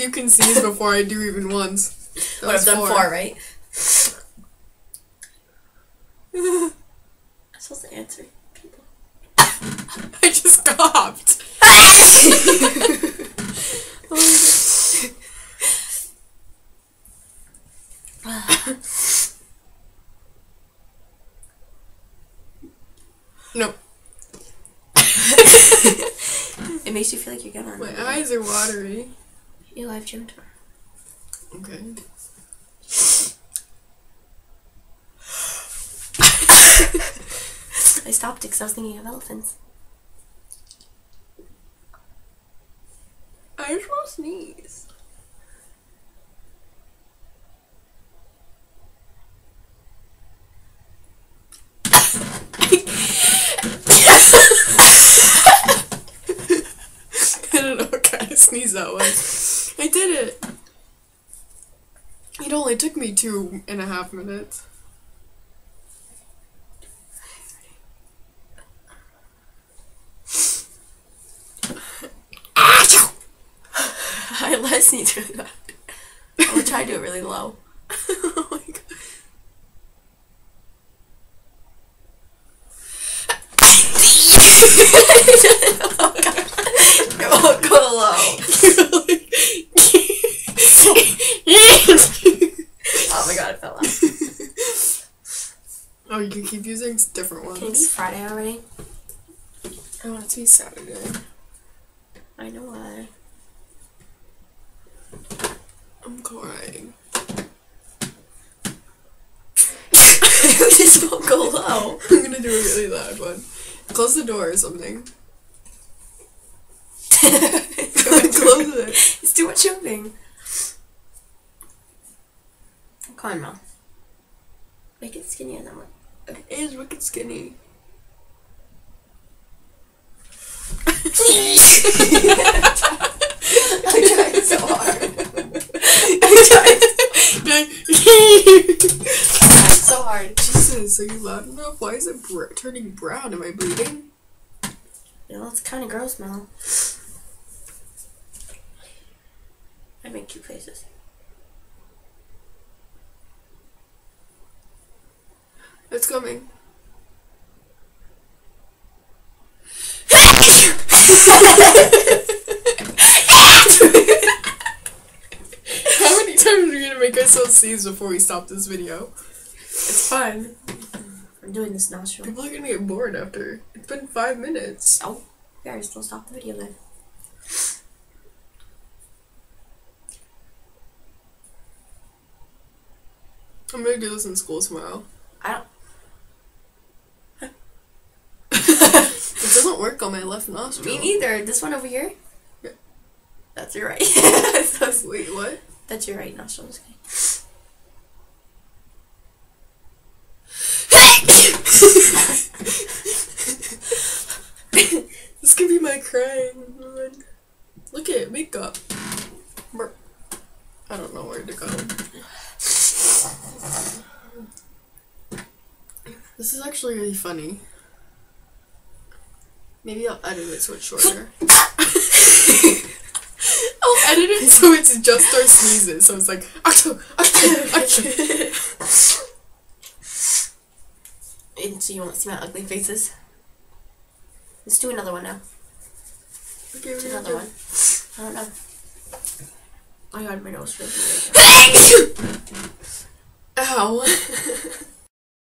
you can sneeze before I do even once. Would have done 4, right? I'm supposed to answer people. I just stopped. No. It makes you feel like you're gonna. My eyes are watery. You'll have gym tomorrow. Okay. I stopped it because I was thinking of elephants. I just want to sneeze. I don't know what kind of sneeze that was. I did it. It only took me 2.5 minutes. I less need to do that. I would try to do it really low. Oh my god. It won't go low. Oh my god, it fell out. Oh, you can keep using different ones. Can it be Friday already? I want it to be Saturday. I know why. I'm crying. This won't go low. I'm gonna do a really loud one. Close the door or something. Close it. It's too much jumping. Come on, Mom. Make it skinnier than what? It is wicked skinny. I tried so hard. So hard. Jesus, are you loud enough? Why is it turning brown? Am I bleeding? You know, it's kind of gross, Mel. I make cute faces. It's coming. How many times are we gonna make ourselves sneeze before we stop this video? It's fun. I'm doing this nostril. People are gonna get bored after. It's been 5 minutes. Oh, we are still stop the video then. I'm gonna do this in school tomorrow. I don't. It doesn't work on my left nostril. Me neither. This one over here? Yeah. That's your right. Wait, what? That's your right nostril. I'm just kidding. This could be my crying moment. Look at makeup. I don't know where to go. This is actually really funny. Maybe I'll edit it so it's shorter. I'll edit it so it's just our sneezes. So it's like, achoo, achoo, achoo. And so you want to see my ugly faces? Let's do another one now. Okay, Do another one. I don't know. Oh my god, my nose feels weird.